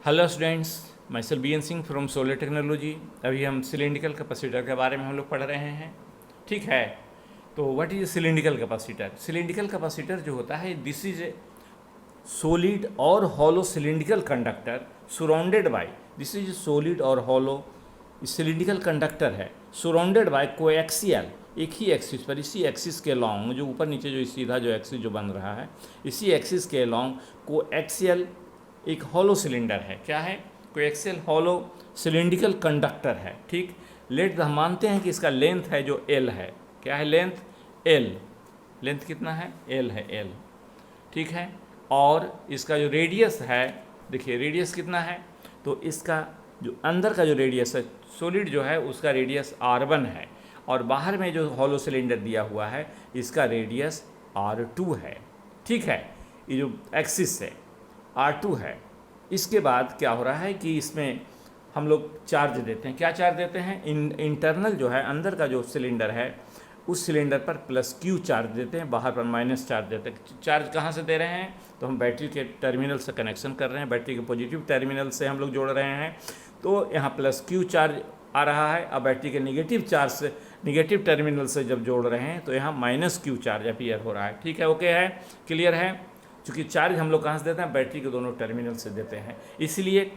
Hello students, मैं self B N Singh from solar technology. अभी हम सिलिंड्रिकल कैपेसिटर के बारे में हम लोग पढ़ रहे हैं। ठीक है, तो what is cylindrical capacitor? Cylindrical capacitor जो होता है, दिस इज ए सॉलिड और hollow cylindrical conductor surrounded by, this is solid और हॉलो सिलिंड्रिकल कंडक्टर है, सराउंडेड बाय कोएक्सियल, एक ही एक्सिस पर, इसी एक्सिस के लॉन्ग, जो ऊपर नीचे जो सीधा जो एक्सिस जो बन रहा है, इसी एक्सिस के लॉन्ग कोएक्सियल एक हॉलो सिलेंडर है। क्या है? कोएक्सियल हॉलो सिलिंड्रिकल कंडक्टर है। ठीक, लेट हम मानते हैं कि इसका लेंथ है जो एल है। क्या है लेंथ? एल। लेंथ कितना है? एल है, एल। ठीक है, और इसका जो रेडियस है, देखिए रेडियस कितना है, तो इसका जो अंदर का जो रेडियस है सॉलिड जो है उसका रेडियस R1 है, और बाहर में जो हॉलो सिलेंडर दिया हुआ है इसका रेडियस R2 है। ठीक है, ये जो एक्सिस है R2 है। इसके बाद क्या हो रहा है कि इसमें हम लोग चार्ज देते हैं। क्या चार्ज देते हैं? इंटरनल जो है, अंदर का जो सिलेंडर है उस सिलेंडर पर +Q चार्ज देते हैं, बाहर पर माइनस चार्ज देते हैं। चार्ज कहाँ से दे रहे हैं? तो हम बैटरी के टर्मिनल से कनेक्शन कर रहे हैं, बैटरी के पॉजिटिव टर्मिनल से हम लोग जोड़ रहे हैं, तो यहाँ +Q चार्ज आ रहा है। अब बैटरी के नेगेटिव चार्ज से, नेगेटिव टर्मिनल से जब जोड़ रहे हैं तो यहाँ -Q चार्ज अपीयर हो रहा है। ठीक है, ओके है, क्लियर है? क्योंकि चार्ज हम लोग कहाँ से देते हैं? बैटरी के दोनों टर्मिनल से देते हैं, इसलिए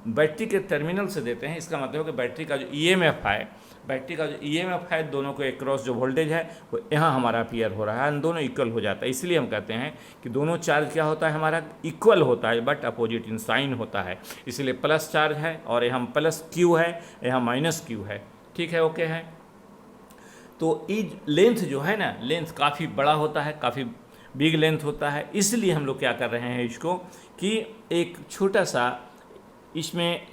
बैटरी के टर्मिनल से देते हैं। इसका मतलब है कि बैटरी का जो EMF है, बैटरी का जो EMF है, दोनों के अक्रॉस जो वोल्टेज है वो यहाँ हमारा अपीयर हो रहा है, दोनों इक्वल हो जाता है। इसलिए हम कहते हैं कि दोनों चार्ज क्या होता है हमारा? इक्वल होता है, बट अपोजिट इन साइन होता है। इसलिए प्लस चार्ज है और यहाँ +Q है, यहाँ -Q है। ठीक है, ओके है। तो इज लेंथ जो है ना, लेंथ काफ़ी बड़ा होता है, काफ़ी बिग लेंथ होता है। इसलिए हम लोग क्या कर रहे हैं इसको कि एक छोटा सा इसमें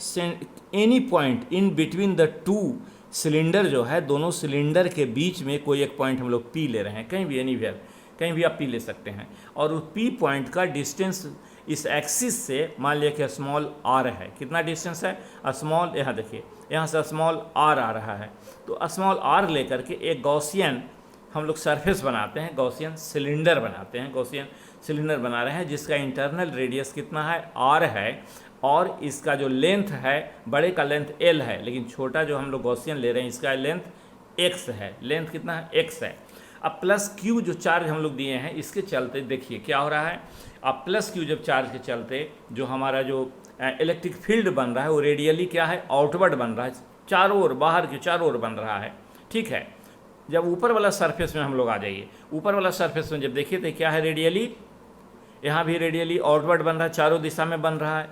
any point in between the two cylinder जो है, दोनों सिलेंडर के बीच में कोई एक पॉइंट हम लोग पी ले रहे हैं, कहीं भी, एनीवेयर, कहीं भी आप पी ले सकते हैं। और उस पी पॉइंट का डिस्टेंस इस एक्सिस से मान लिया कि स्मॉल r है। कितना डिस्टेंस है? स्मॉल, यहाँ देखिए, यहाँ से स्मॉल r आ रहा है, तो स्मॉल r लेकर के एक गॉसियन हम लोग सरफेस बनाते हैं, गॉसियन सिलेंडर बनाते हैं, गॉसियन सिलेंडर बना रहे हैं, जिसका इंटरनल रेडियस कितना है? R है, और इसका जो लेंथ है, बड़े का लेंथ L है, लेकिन छोटा जो हम लोग गॉसियन ले रहे हैं इसका लेंथ X है। लेंथ कितना है? X है। अब +Q जो चार्ज हम लोग दिए हैं इसके चलते देखिए क्या हो रहा है। अब +Q जब चार्ज के चलते जो हमारा जो इलेक्ट्रिक फील्ड बन रहा है वो रेडियली क्या है? आउटवर्ड बन रहा है, चारों ओर, बाहर के चारों ओर बन रहा है। ठीक है, जब ऊपर वाला सरफेस में हम लोग आ जाइए, ऊपर वाला सरफेस में जब देखिए तो क्या है? रेडियली, यहाँ भी रेडियली आउटवर्ड बन रहा है, चारों दिशा में बन रहा है।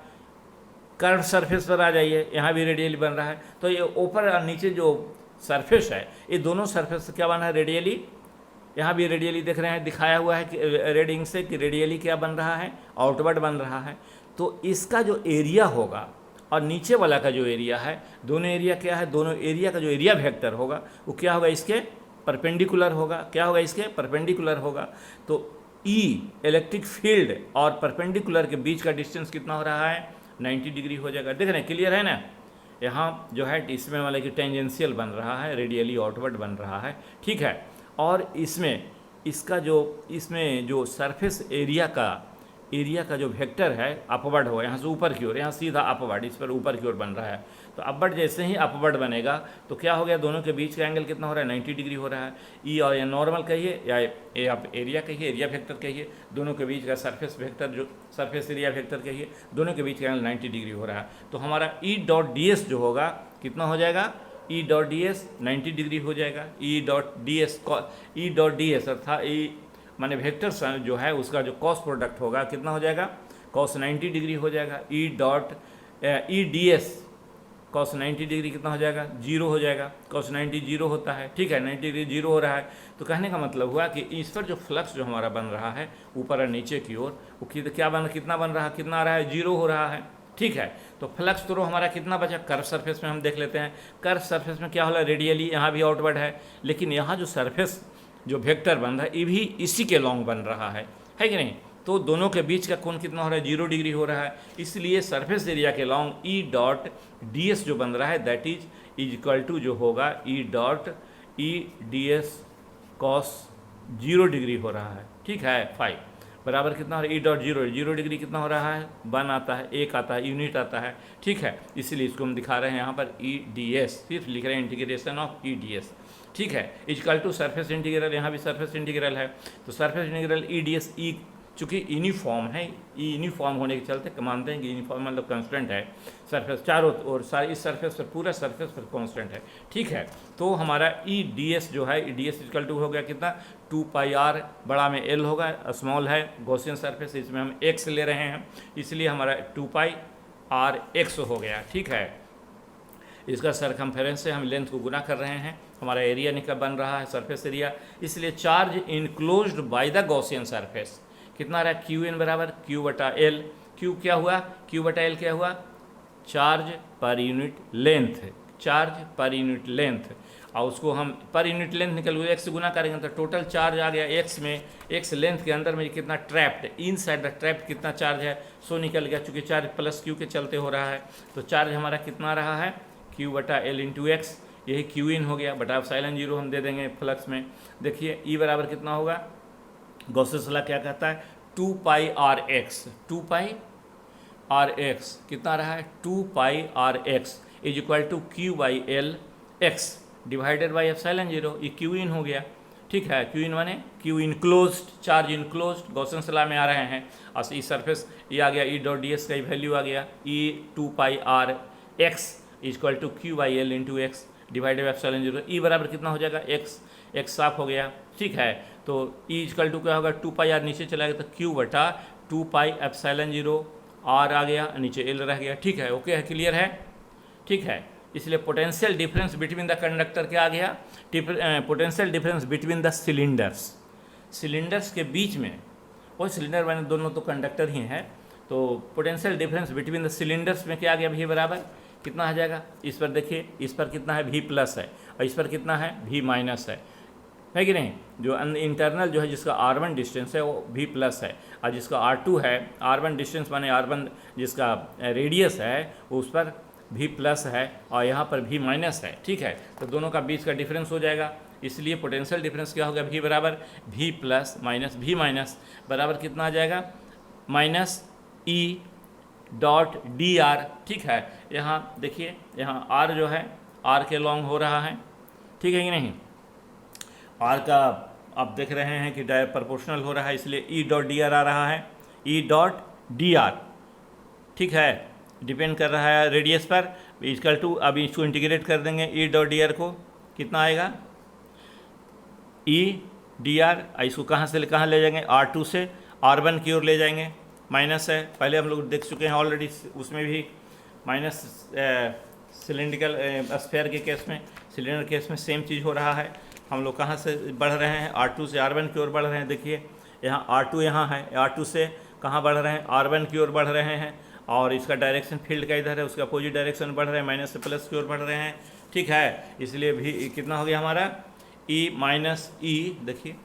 कर्व सरफेस पर आ जाइए, यहाँ भी रेडियली बन रहा है। तो ये ऊपर और नीचे जो सरफेस है, ये दोनों सरफेस क्या बना है? रेडियली। यहाँ भी रेडियली देख रहे हैं, दिखाया हुआ है कि रेड इंक से कि रेडियली क्या बन रहा है? आउटवर्ड बन रहा है। तो इसका जो एरिया होगा और नीचे वाला का जो एरिया है, दोनों एरिया क्या है? दोनों एरिया का जो एरिया वेक्टर होगा वो क्या होगा? इसके परपेंडिकुलर होगा। क्या होगा? इसके परपेंडिकुलर होगा। तो E इलेक्ट्रिक फील्ड और परपेंडिकुलर के बीच का डिस्टेंस कितना हो रहा है? 90 डिग्री हो जाएगा। देख रहे हैं, क्लियर है ना? यहाँ जो है इसमें वाला कि टेंजेंशियल बन रहा है, रेडियली आउटवर्ड बन रहा है। ठीक है, और इसमें इसका जो, इसमें जो सरफेस एरिया का जो वेक्टर है अपवर्ड हो, यहाँ से ऊपर की ओर, यहाँ सीधा अपवर्ड, इस पर ऊपर की ओर बन रहा है। तो अपवर्ड जैसे ही अपवर्ड बनेगा तो क्या हो गया? दोनों के बीच का एंगल कितना हो रहा है? 90 डिग्री हो रहा है। ई और या नॉर्मल कहिए या आप एरिया कहिए, एरिया वेक्टर कहिए, दोनों के बीच का सरफेस वेक्टर, जो सरफेस एरिया वेक्टर कहिए, दोनों के बीच का एंगल 90 डिग्री हो रहा है। तो हमारा E.ds जो होगा कितना हो जाएगा? E.ds 90 डिग्री हो जाएगा। E.ds अर्थात माने वेक्टर जो है उसका जो कॉस प्रोडक्ट होगा कितना हो जाएगा? कॉस 90 डिग्री हो जाएगा। E.ds कॉस 90 डिग्री कितना हो जाएगा? 0 हो जाएगा। कॉस 90 0 होता है। ठीक है, 90 डिग्री 0 हो रहा है। तो कहने का मतलब हुआ कि इस पर जो फ्लक्स जो हमारा बन रहा है ऊपर और नीचे की ओर, वो क्या कितना बन रहा है? कितना आ रहा है? 0 हो रहा है। ठीक है, तो फ्लक्स थ्रो हमारा कितना बचा? कर्व सरफेस में हम देख लेते हैं। कर्व सरफेस में क्या हो रहा है? रेडियली यहाँ भी आउटवर्ड है, लेकिन यहाँ जो सरफेस जो वेक्टर बन रहा है ये भी इसी के लॉन्ग बन रहा है कि नहीं? तो दोनों के बीच का कोण कितना हो रहा है? 0 डिग्री हो रहा है। इसलिए सरफेस एरिया के लॉन्ग E.ds जो बन रहा है दैट इज इक्वल टू जो होगा E.ds cos 0 डिग्री हो रहा है। ठीक है, 5 बराबर कितना हो रहा है E dot zero, zero degree कितना हो रहा है 1 आता है, 1 आता है, यूनिट आता है, ठीक है। इसलिए इसको हम दिखा रहे हैं यहाँ पर ई डी एस, सिर्फ लिख रहे हैं integration of E D S, ठीक है। इक्वल टू सरफेस इंटीग्रल, यहाँ भी सरफेस इंटीग्रल है, तो surface integral E D S, E चूँकि यूनिफॉर्म है, यूनिफॉर्म होने के चलते मानते हैं कि यूनिफॉर्म मतलब कांस्टेंट है, सरफेस चारों और सारी इस सरफेस पर, पूरा सरफेस पर कांस्टेंट है, ठीक है। तो हमारा ई डी एस जो है, E D S equal to हो गया कितना 2 पाई आर, बड़ा में एल होगा, स्मॉल है गॉसियन सरफेस, इसमें हम एक्स ले रहे हैं, इसलिए हमारा 2 पाई आर एक्स हो गया, ठीक है। इसका सरकमफेरेंस से हम लेंथ को गुना कर रहे हैं, हमारा एरिया निकल बन रहा है सरफेस एरिया, इसलिए charge enclosed by the Gaussian surface कितना रहा क्यू एन बराबर क्यू बटा एल, क्यू क्या हुआ, क्यू बटा एल क्या हुआ, charge per unit length, charge per unit length, और उसको हम पर यूनिट लेंथ निकल हुए एक्स से गुना करेंगे तो टोटल चार्ज आ गया एक्स में, एक्स लेंथ के अंदर में कितना trapped, in side the trapped कितना चार्ज है, सो निकल गया, चूँकि चार्ज प्लस क्यू के चलते हो रहा है, तो चार्ज हमारा कितना रहा है क्यू बटा एल इंटू एक्स, यही क्यू इन हो गया, बटा साइलन जीरो हम दे देंगे फ्लक्स में। देखिए ई बराबर कितना होगा, गॉसेस लॉ क्या कहता है 2 pi R X, 2 pi R X कितना रहा है 2 pi R X is equal to Q by L X divided by epsilon zero, ये क्यू इन हो गया, ठीक है। क्यू इन माने Q enclosed, charge enclosed Gauss's law में आ रहे हैं, और ई सरफेस ये आ गया ई डॉट डी एस का वैल्यू आ गया E 2 pi R X is equal to Q by L into X divided by epsilon zero, E बराबर कितना हो जाएगा एक्स, एक्स साफ हो गया, ठीक है। तो ई इक्वल टू क्या होगा 2 पाई आर नीचे चला गया तो क्यू बटा 2 पाई एप्सिलॉन जीरो आर आ गया, नीचे एल रह गया, ठीक है। ओके है, क्लियर है, ठीक है। इसलिए potential difference between the conductor क्या आ गया, potential difference between the cylinders, cylinders के बीच में, वो सिलेंडर मैंने दोनों तो कंडक्टर ही हैं, तो potential difference between the cylinders में क्या आ गया भी बराबर कितना आ जाएगा, इस पर देखिए, इस पर कितना है भी प्लस है और इस पर कितना है भी माइनस है कि नहीं। जो इंटरनल जो है जिसका R1 डिस्टेंस है वो भी प्लस है, और जिसका R2 है, R1 डिस्टेंस माने R1 जिसका रेडियस है उस पर भी प्लस है और यहाँ पर भी माइनस है, ठीक है। तो दोनों का बीच का डिफरेंस हो जाएगा, इसलिए पोटेंशियल डिफरेंस क्या होगा भी बराबर भी प्लस माइनस भी माइनस बराबर कितना आ जाएगा माइनस ई डॉट डी आर, ठीक है। यहाँ देखिए, यहाँ आर जो है आर के लॉन्ग हो रहा है, ठीक है कि नहीं, आर का आप देख रहे हैं कि डायरेक्ट प्रोपोर्शनल हो रहा है, इसलिए ई डॉट डी आर आ रहा है, ई डॉट डी आर, ठीक है, डिपेंड कर रहा है रेडियस पर, इक्वल टू, अभी इसको इंटीग्रेट कर देंगे ई डॉट डी आर को, कितना आएगा ई डी आर, इसको कहाँ से कहाँ ले जाएंगे R2 से R1 की ओर ले जाएंगे, माइनस है, पहले हम लोग देख चुके हैं ऑलरेडी, उसमें भी माइनस सिलेंड्रिकल स्फीयर के केस में, सिलेंडर केस में सेम चीज़ हो रहा है। हम लोग कहाँ से बढ़ रहे हैं R2 से R1 की ओर बढ़ रहे हैं, देखिए यहाँ R2 यहाँ है, R2 से कहाँ बढ़ रहे हैं R1 की ओर बढ़ रहे हैं, और इसका डायरेक्शन फील्ड का इधर है, उसका अपोजिट डायरेक्शन बढ़ रहे हैं, माइनस से प्लस की ओर बढ़ रहे हैं, ठीक है। इसलिए भी कितना हो गया हमारा ई माइनस ई, देखिए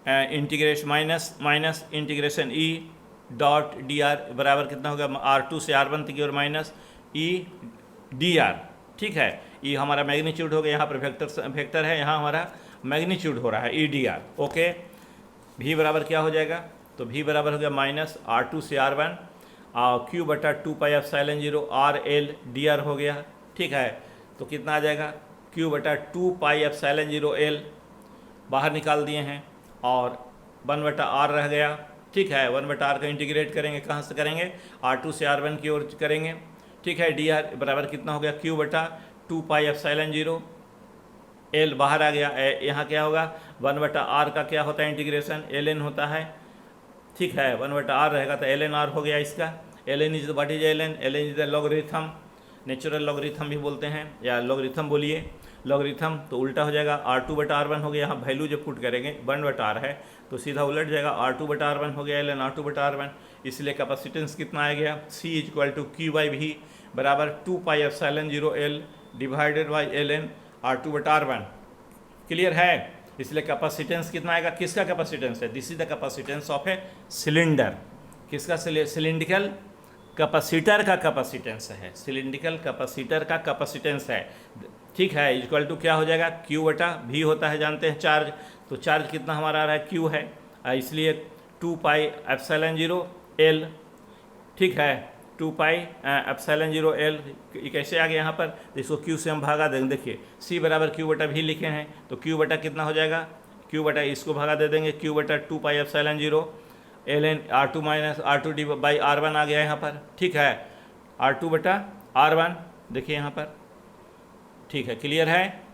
इंटीग्रेशन माइनस इंटीग्रेशन ई डॉट डी आर बराबर कितना होगा R2 से R1 की ओर माइनस ई डी आर, ठीक है। ये हमारा मैग्नीट्यूड हो गया, यहाँ पर वेक्टर है, यहाँ हमारा मैग्नीट्यूड हो रहा है ई डी आर, ओके। भी बराबर क्या हो जाएगा, तो भी बराबर हो गया माइनस R2 से R1 और क्यू बटा 2 pi epsilon zero R L D R हो गया, ठीक है। तो कितना आ जाएगा क्यू बटा 2 पाई एप्सिलॉन जीरो एल बाहर निकाल दिए हैं, और 1 बटा आर रह गया, ठीक है। 1 बटा आर का इंटीग्रेट करेंगे, कहाँ से करेंगे R2 से R1 की ओर करेंगे, ठीक है। डी आर बराबर कितना हो गया क्यू बटा 2 पाई एप्सिलॉन जीरो एल बाहर आ गया, यहाँ क्या होगा 1 बटा आर का क्या होता है इंटीग्रेशन एल एन होता है, ठीक है। 1 बटा आर रहेगा तो एल एन आर हो गया इसका, L N is what is L N is the logarithm, natural logarithm भी बोलते हैं, या लॉगरिथम बोलिए, लॉगरिथम तो उल्टा हो जाएगा R2 बटा R1 हो गया, यहाँ वैल्यू जब पुट करेंगे 1 बटा आर है तो सीधा उलट जाएगा R2 बटा R1 हो गया एल एन R2 बटा R1, इसलिए कैपेसिटेंस कितना आ गया C is equal to Q by भी बराबर 2 pi epsilon zero L divided by L N R2 बटा R1, क्लियर है। इसलिए कैपेसिटेंस कितना आएगा, किसका कैपेसिटेंस है, this is the capacitance of a cylinder, किसका सिलिंड्रिकल कैपेसिटर का कैपेसिटेंस है, सिलिंड्रिकल कैपेसिटर का कैपेसिटेंस है, ठीक है। इक्वल टू क्या हो जाएगा क्यू बटा भी होता है, जानते हैं चार्ज, तो चार्ज कितना हमारा आ रहा है क्यू है, इसलिए 2 पाई एप्सिलॉन 0 एल, ठीक है, 2 पाई एप्सिलॉन 0 एल। ये कैसे आ गया यहाँ पर, तो इसको क्यू से हम भागा देंगे। देखिए सी बराबर क्यू बटा भी लिखे हैं, तो क्यू बटा कितना हो जाएगा, क्यू बटा इसको भागा दे देंगे, क्यू बटा 2 pi epsilon 0 L N R2 minus R2 D by R1 आ गया यहाँ पर, ठीक है, R2 बटा R1 देखिए यहाँ पर, ठीक है, क्लियर है।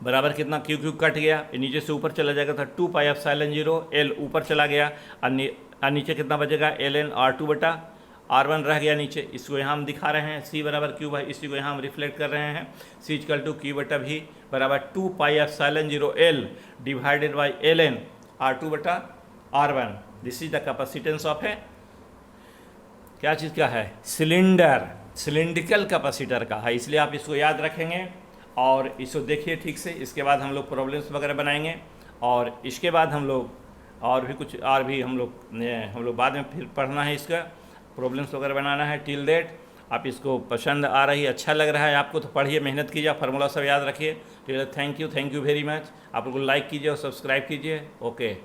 बराबर कितना, क्यू क्यू कट गया, नीचे से ऊपर चला जाएगा, था 2 पाई एप्सिलॉन 0 एल ऊपर चला गया, और नीचे कितना बचेगा, एल एन R2 बटा R1 रह गया नीचे। इसको यहाँ हम दिखा रहे हैं, सी बराबर क्यू बाई, इसी को यहाँ हम रिफ्लेक्ट कर रहे हैं, सी इक्वल टू क्यू बटा भी बराबर 2 pi epsilon 0 L divided by L N R2 बटा R1। This is the capacitance of है, क्या चीज़ का है, सिलेंडर, सिलिंड्रिकल कैपेसिटर का है, इसलिए आप इसको याद रखेंगे और इसको देखिए ठीक से। इसके बाद हम लोग प्रॉब्लम्स वगैरह बनाएंगे, और इसके बाद हम लोग और भी कुछ और भी हम लोग बाद में फिर पढ़ना है, इसका प्रॉब्लम्स वगैरह बनाना है। टिल दैट आप इसको पसंद आ रही है, अच्छा लग रहा है आपको, तो पढ़िए, मेहनत कीजिए, फार्मूला सब याद रखिए। ठीक है, थैंक यू वेरी मच। आप लोग लाइक कीजिए और सब्सक्राइब कीजिए। ओके।